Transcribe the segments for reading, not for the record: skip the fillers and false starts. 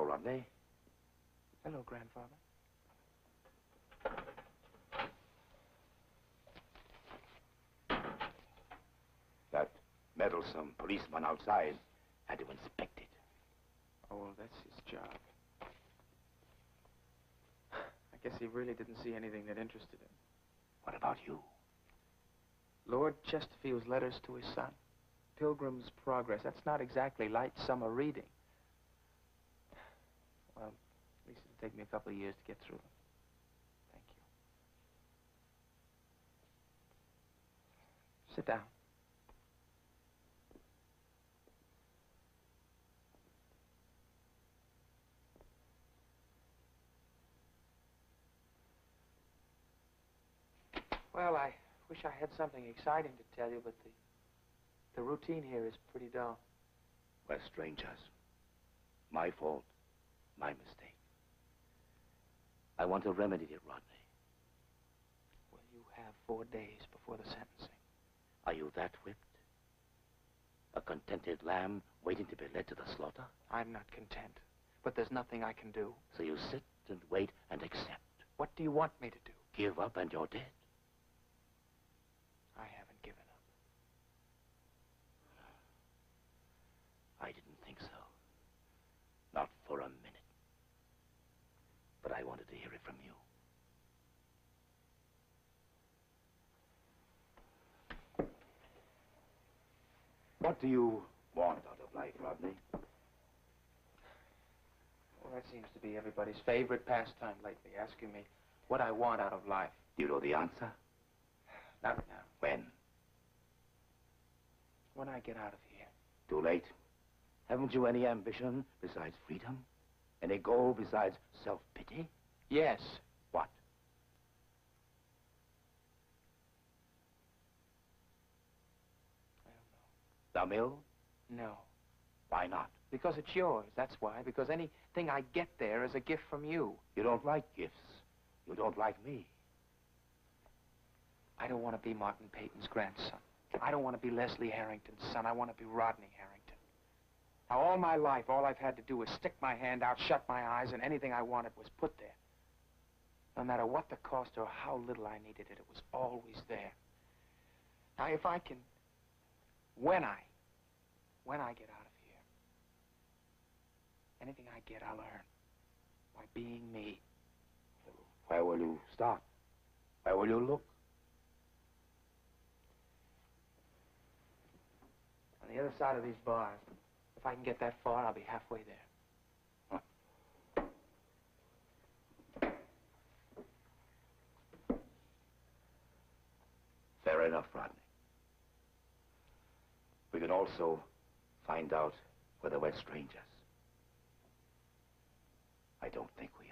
Rodney. Hello, Grandfather. That meddlesome policeman outside had to inspect it. Oh, well, that's his job. I guess he really didn't see anything that interested him. What about you? Lord Chesterfield's letters to his son. Pilgrim's Progress. That's not exactly light summer reading. Well, at least it'll take me a couple of years to get through them. Thank you. Sit down. Well, I wish I had something exciting to tell you, but the routine here is pretty dull. We're strangers. My fault. My mistake. I want to remedy it, Rodney. Well, you have 4 days before the sentencing. Are you that whipped? A contented lamb waiting to be led to the slaughter? I'm not content, but there's nothing I can do. So you sit and wait and accept. What do you want me to do? Give up and you're dead. I haven't given up. I didn't think so. Not for a minute. But I wanted to hear it from you. What do you want out of life, Rodney? Well, that seems to be everybody's favorite pastime lately, asking me what I want out of life. Do you know the answer? Not now. When? When I get out of here. Too late. Haven't you any ambition besides freedom? Any goal besides self-pity? Yes. What? I don't know. The mill? No. Why not? Because it's yours, that's why. Because anything I get there is a gift from you. You don't like gifts. You don't like me. I don't want to be Martin Peyton's grandson. I don't want to be Leslie Harrington's son. I want to be Rodney Harrington. Now, all my life, all I've had to do was stick my hand out, shut my eyes, and anything I wanted was put there. No matter what the cost or how little I needed it, it was always there. Now, if I can, when I get out of here, anything I get, I'll earn by being me. Where will you start? Where will you look? On the other side of these bars. If I can get that far, I'll be halfway there. Huh. Fair enough, Rodney. We can also find out whether we're strangers. I don't think we are.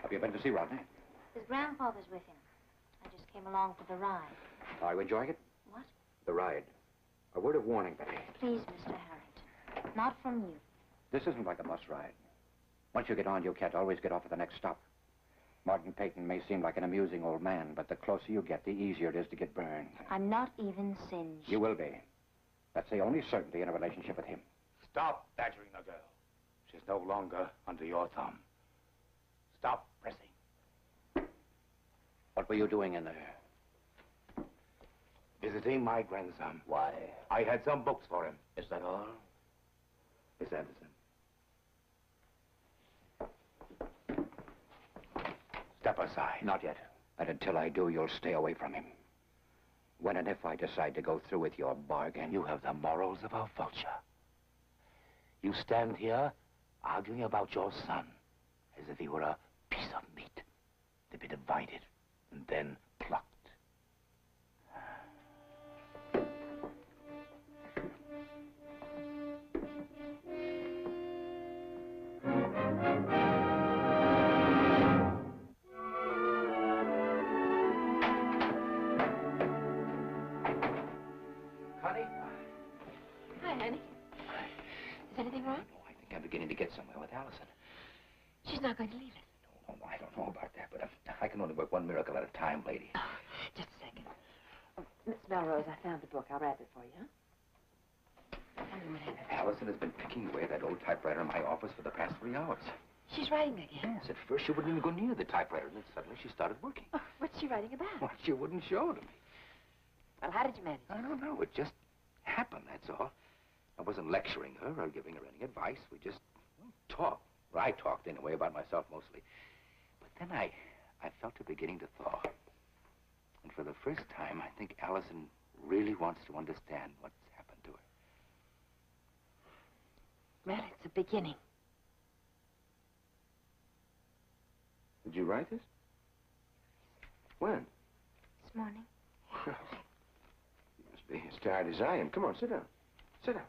Have you been to see Rodney? His grandfather's with him. I just came along for the ride. Are you enjoying it? What? The ride. A word of warning, Betty. Please, Mr. Harrington. Not from you. This isn't like a bus ride. Once you get on, you can't always get off at the next stop. Martin Peyton may seem like an amusing old man, but the closer you get, the easier it is to get burned. I'm not even singed. You will be. That's the only certainty in a relationship with him. Stop badgering the girl. She's no longer under your thumb. Stop pressing. What were you doing in there? Visiting my grandson. Why? I had some books for him. Is that all? Miss Anderson. Step aside. Not yet. And until I do, you'll stay away from him. When and if I decide to go through with your bargain... You have the morals of a vulture. You stand here arguing about your son as if he were a piece of meat to be divided and then plucked. Connie? Hi, honey. Is anything wrong? I think I'm beginning to get somewhere with Allison. He's not going to leave it. No, I don't know about that, but I can only work one miracle at a time, lady. Oh, just a second. Oh, Miss Melrose, I found the book. I'll wrap it for you, huh? Tell me what happened. Allison has been picking away at that old typewriter in my office for the past 3 hours. She's writing again. Yes, at first she wouldn't even go near the typewriter, and then suddenly she started working. Oh, what's she writing about? Well, she wouldn't show it to me. Well, how did you manage? I don't know. It just happened, that's all. I wasn't lecturing her or giving her any advice. We just talked. Well, I talked anyway about myself mostly. But then I felt her beginning to thaw. And for the first time, I think Allison really wants to understand what's happened to her. Well, it's a beginning. Did you write this? When? This morning. Well, you must be as tired as I am. Come on, sit down. Sit down.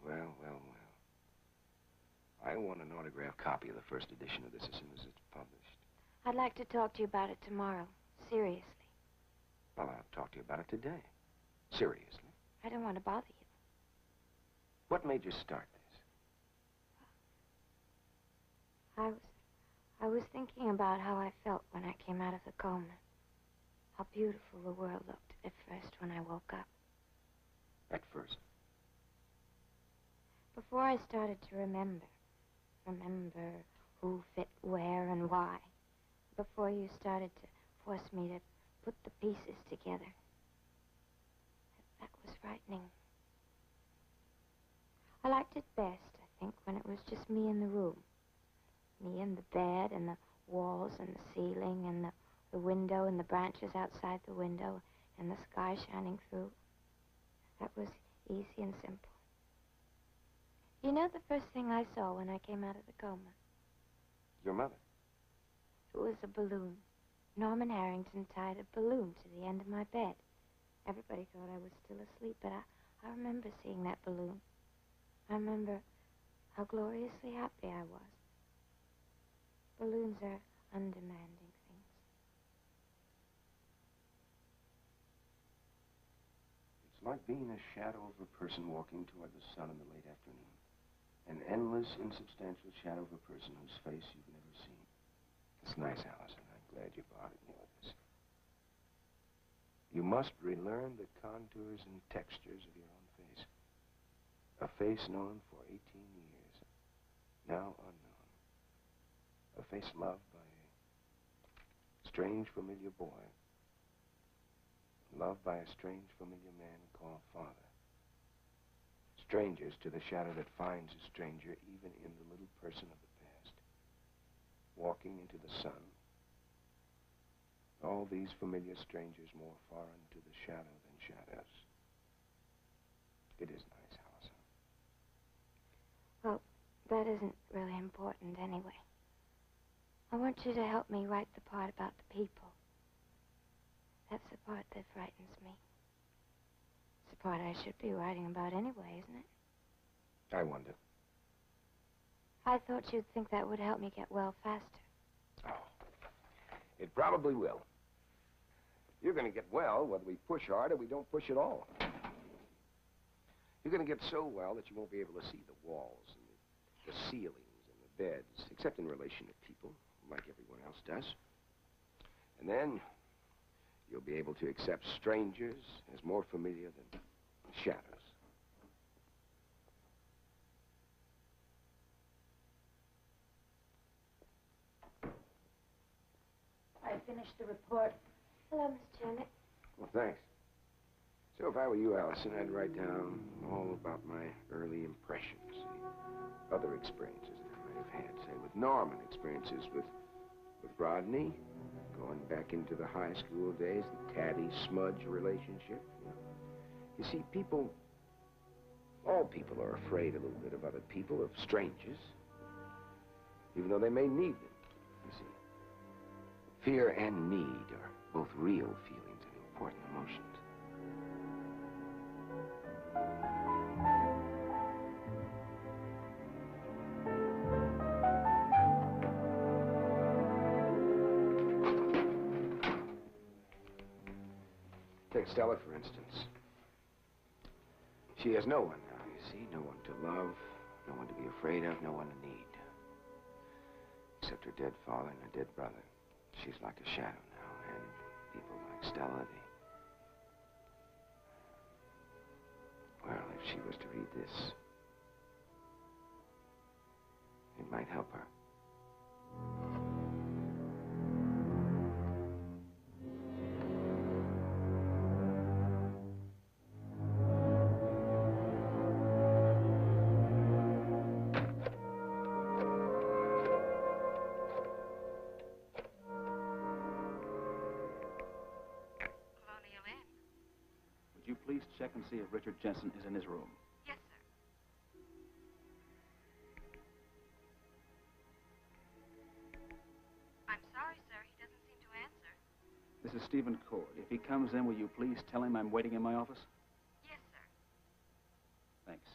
Well. I want an autographed copy of the first edition of this as soon as it's published. I'd like to talk to you about it tomorrow. Seriously. Well, I'll talk to you about it today. Seriously. I don't want to bother you. What made you start this? I was thinking about how I felt when I came out of the coma. How beautiful the world looked at first when I woke up. At first? Before I started to remember who fit where and why. Before you started to force me to put the pieces together. That was frightening. I liked it best, I think, when it was just me in the room. Me and the bed and the walls and the ceiling and the window and the branches outside the window and the sky shining through. That was easy and simple. You know the first thing I saw when I came out of the coma? Your mother? It was a balloon. Norman Harrington tied a balloon to the end of my bed. Everybody thought I was still asleep, but I remember seeing that balloon. I remember how gloriously happy I was. Balloons are undemanding things. It's like being a shadow of a person walking toward the sun in the late afternoon. An endless, insubstantial shadow of a person whose face you've never seen. It's nice, Allison. I'm glad you brought it me with this. You must relearn the contours and textures of your own face. A face known for 18 years, now unknown. A face loved by a strange, familiar boy. Loved by a strange, familiar man called father. Strangers to the shadow that finds a stranger even in the little person of the past. Walking into the sun. All these familiar strangers more foreign to the shadow than shadows. It is nice, Allison. Well, that isn't really important anyway. I want you to help me write the part about the people. That's the part that frightens me. It's the part I should be writing about anyway, isn't it? I wonder. I thought you'd think that would help me get well faster. Oh, it probably will. You're going to get well whether we push hard or we don't push at all. You're going to get so well that you won't be able to see the walls and the ceilings and the beds, except in relation to people, like everyone else does. And then you'll be able to accept strangers as more familiar than shadows. I finished the report. Hello, Miss Janet. Well, thanks. So if I were you, Allison, I'd write down all about my early impressions, the other experiences that I might have had, say, with Norman, experiences with Rodney, going back into the high school days, the Taddy-Smudge relationship. You see, all people are afraid a little bit of other people, of strangers, even though they may need them, you see. Fear and need are both real feelings and important emotions. Take Stella, for instance. She has no one now, you see. No one to love, no one to be afraid of, no one to need. Except her dead father and her dead brother. She's like a shadow now, and people like Stella, well, if she was to read this, it might help her. Would you please check and see if Richard Jensen is in his room? Yes, sir. I'm sorry, sir. He doesn't seem to answer. This is Stephen Cord. If he comes in, will you please tell him I'm waiting in my office? Yes, sir. Thanks.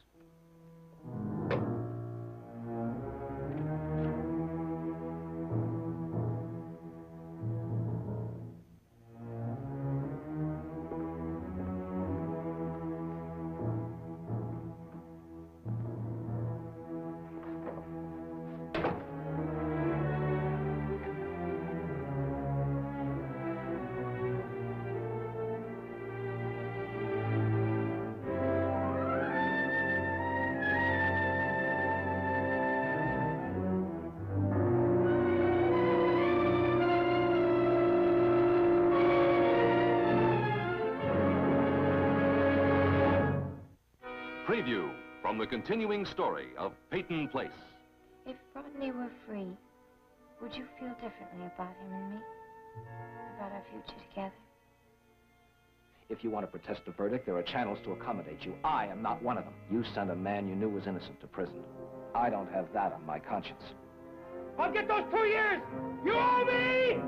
Preview from the continuing story of Peyton Place. If Rodney were free, would you feel differently about him and me? About our future together? If you want to protest the verdict, there are channels to accommodate you. I am not one of them. You sent a man you knew was innocent to prison. I don't have that on my conscience. I'll get those 2 years! You owe me!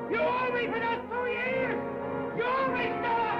You owe me for those 2 years! You owe me, Stella!